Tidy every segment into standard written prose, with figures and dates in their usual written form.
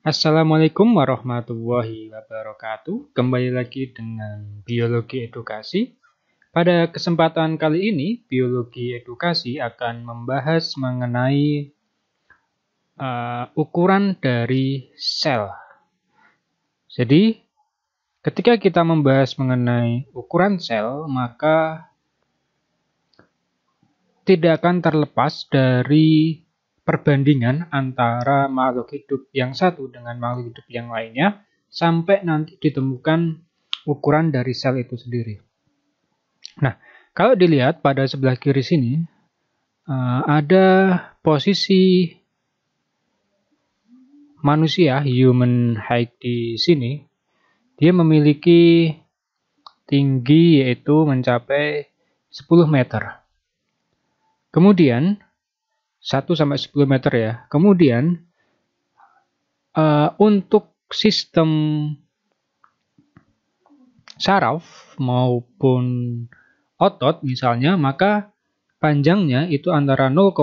Assalamualaikum warahmatullahi wabarakatuh. Kembali lagi dengan Biologi Edukasi. Pada kesempatan kali ini, Biologi Edukasi akan membahas mengenai ukuran dari sel. Jadi, ketika kita membahas mengenai ukuran sel, maka tidak akan terlepas dari perbandingan antara makhluk hidup yang satu dengan makhluk hidup yang lainnya sampai nanti ditemukan ukuran dari sel itu sendiri. Nah, kalau dilihat pada sebelah kiri sini ada posisi manusia human height di sini. Dia memiliki tinggi yaitu mencapai 10 meter. Kemudian 1-10 meter ya. Kemudian untuk sistem saraf maupun otot misalnya, maka panjangnya itu antara 0,1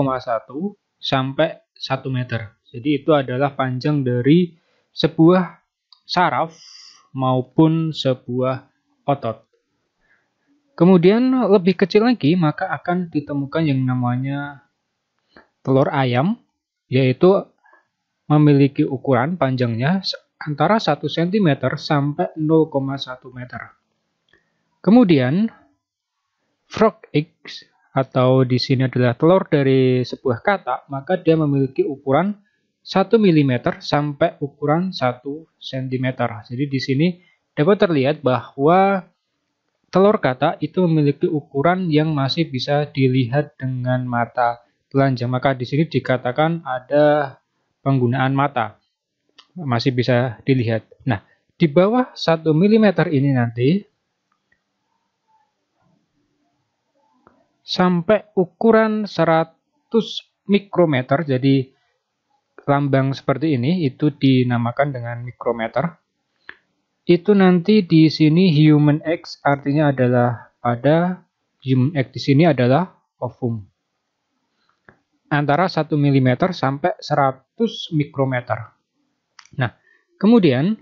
sampai 1 meter. Jadi itu adalah panjang dari sebuah saraf maupun sebuah otot. Kemudian lebih kecil lagi maka akan ditemukan yang namanya telur ayam, yaitu memiliki ukuran panjangnya antara 1 cm sampai 0,1 meter. Kemudian frog eggs atau di sini adalah telur dari sebuah katak, maka dia memiliki ukuran 1 mm sampai ukuran 1 cm. Jadi di sini dapat terlihat bahwa telur katak itu memiliki ukuran yang masih bisa dilihat dengan mata telanjang. Maka di sini dikatakan ada penggunaan mata. Masih bisa dilihat. Nah, di bawah 1 mm ini nanti sampai ukuran 100 mikrometer, jadi lambang seperti ini itu dinamakan dengan mikrometer. Itu nanti di sini human egg artinya adalah pada human egg di sini adalah ovum. Antara 1 mm sampai 100 mikrometer. Nah, kemudian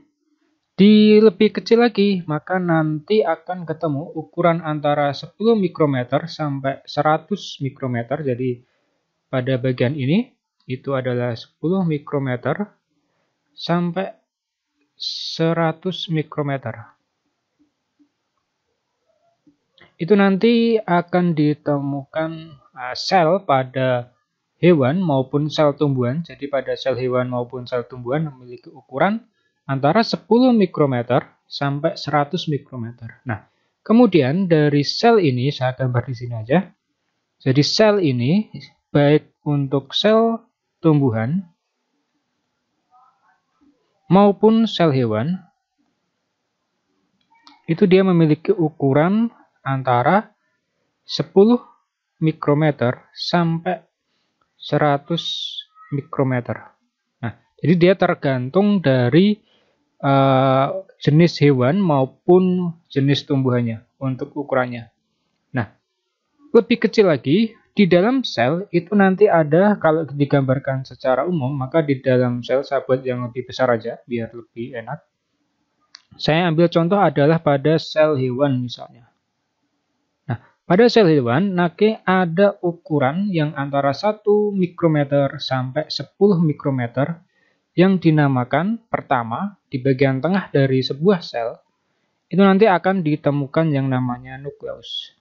di lebih kecil lagi, maka nanti akan ketemu ukuran antara 10 mikrometer sampai 100 mikrometer. Jadi pada bagian ini itu adalah 10 mikrometer sampai 100 mikrometer. Itu nanti akan ditemukan sel pada hewan maupun sel tumbuhan. Jadi pada sel hewan maupun sel tumbuhan memiliki ukuran antara 10 mikrometer sampai 100 mikrometer. Nah, kemudian dari sel ini, saya gambar di sini aja. Jadi sel ini, baik untuk sel tumbuhan maupun sel hewan, itu dia memiliki ukuran antara 10 mikrometer sampai 100 mikrometer. Nah, jadi dia tergantung dari jenis hewan maupun jenis tumbuhannya untuk ukurannya. Nah, lebih kecil lagi, di dalam sel itu nanti ada, kalau digambarkan secara umum, maka di dalam sel, saya buat yang lebih besar aja, biar lebih enak. Saya ambil contoh adalah pada sel hewan misalnya. Nah, pada sel hewan, nanti ada ukuran yang antara 1 mikrometer sampai 10 mikrometer, yang dinamakan pertama di bagian tengah dari sebuah sel, itu nanti akan ditemukan yang namanya nukleus.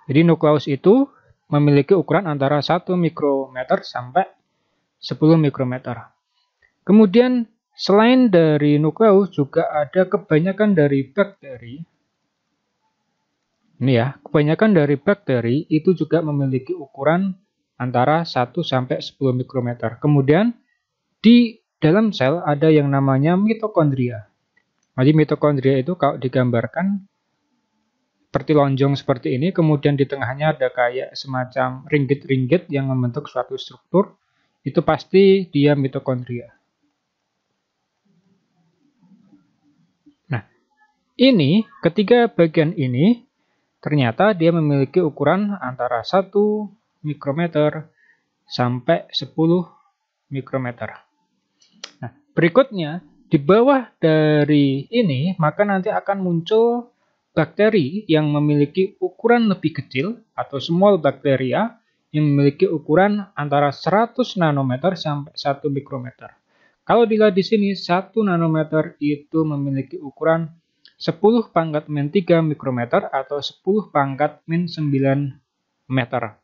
Jadi nukleus itu memiliki ukuran antara 1 mikrometer sampai 10 mikrometer. Kemudian selain dari nukleus juga ada kebanyakan dari bakteri. Ini ya, kebanyakan dari bakteri itu juga memiliki ukuran antara 1 sampai 10 mikrometer. Kemudian di dalam sel ada yang namanya mitokondria. Jadi mitokondria itu kalau digambarkan seperti lonjong seperti ini, kemudian di tengahnya ada kayak semacam ringgit-ringgit yang membentuk suatu struktur, itu pasti dia mitokondria. Nah, ini ketiga bagian ini ternyata dia memiliki ukuran antara 1 mikrometer sampai 10 mikrometer. berikutnya, di bawah dari ini, maka nanti akan muncul bakteri yang memiliki ukuran lebih kecil atau small bacteria yang memiliki ukuran antara 100 nanometer sampai 1 mikrometer. Kalau dilihat di sini, 1 nanometer itu memiliki ukuran 10 pangkat min 3 mikrometer atau 10 pangkat min 9 meter.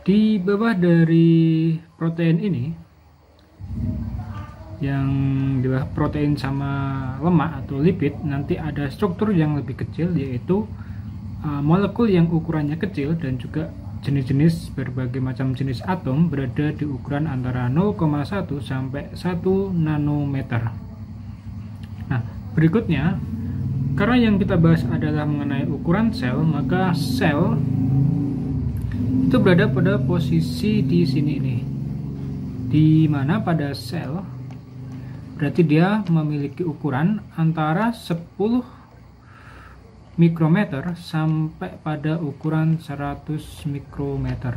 Di bawah dari protein ini, yang di bawah protein sama lemak atau lipid, nanti ada struktur yang lebih kecil, yaitu molekul yang ukurannya kecil dan juga jenis-jenis berbagai macam jenis atom berada di ukuran antara 0,1 sampai 1 nanometer. Nah, berikutnya, karena yang kita bahas adalah mengenai ukuran sel, maka sel itu berada pada posisi di sini nih, di mana pada sel berarti dia memiliki ukuran antara 10 mikrometer sampai pada ukuran 100 mikrometer.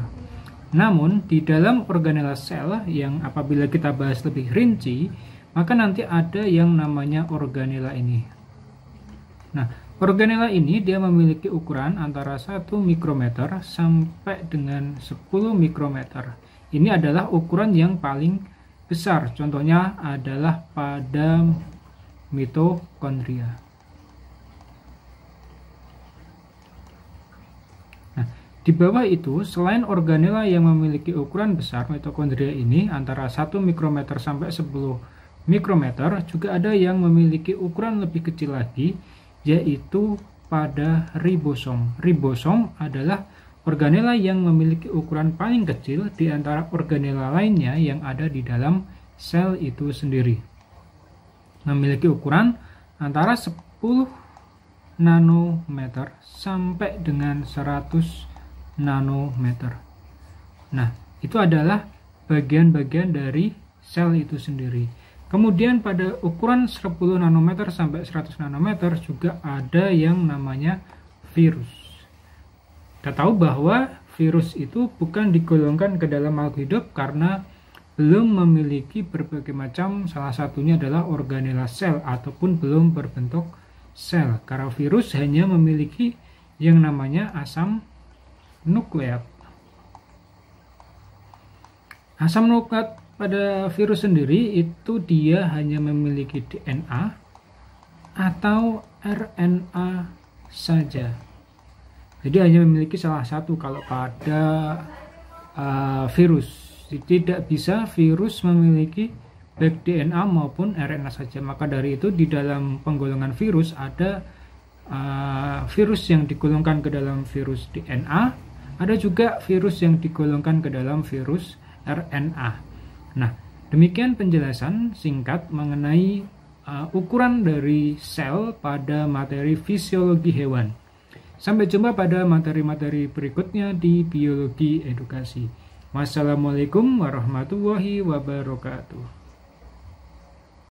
Namun di dalam organela sel yang apabila kita bahas lebih rinci, maka nanti ada yang namanya organela ini. Nah, organela ini dia memiliki ukuran antara 1 mikrometer sampai dengan 10 mikrometer. Ini adalah ukuran yang paling besar, contohnya adalah pada mitokondria. Nah, di bawah itu, selain organela yang memiliki ukuran besar, mitokondria ini antara 1 mikrometer sampai 10 mikrometer, juga ada yang memiliki ukuran lebih kecil lagi, yaitu pada ribosom. Ribosom adalah organela yang memiliki ukuran paling kecil di antara organela lainnya yang ada di dalam sel itu sendiri. Memiliki ukuran antara 10 nanometer sampai dengan 100 nanometer. Nah, itu adalah bagian-bagian dari sel itu sendiri. Kemudian pada ukuran 10 nanometer sampai 100 nanometer juga ada yang namanya virus. Kita tahu bahwa virus itu bukan digolongkan ke dalam makhluk hidup karena belum memiliki berbagai macam, salah satunya adalah organela sel ataupun belum berbentuk sel. Karena virus hanya memiliki yang namanya asam nukleat. Asam nukleat pada virus sendiri itu dia hanya memiliki DNA atau RNA saja. Jadi hanya memiliki salah satu kalau pada virus. Tidak bisa virus memiliki baik DNA maupun RNA saja. Maka dari itu di dalam penggolongan virus ada virus yang digolongkan ke dalam virus DNA, ada juga virus yang digolongkan ke dalam virus RNA. Nah, demikian penjelasan singkat mengenai ukuran dari sel pada materi fisiologi hewan. Sampai jumpa pada materi-materi berikutnya di Biologi Edukasi. Wassalamualaikum warahmatullahi wabarakatuh.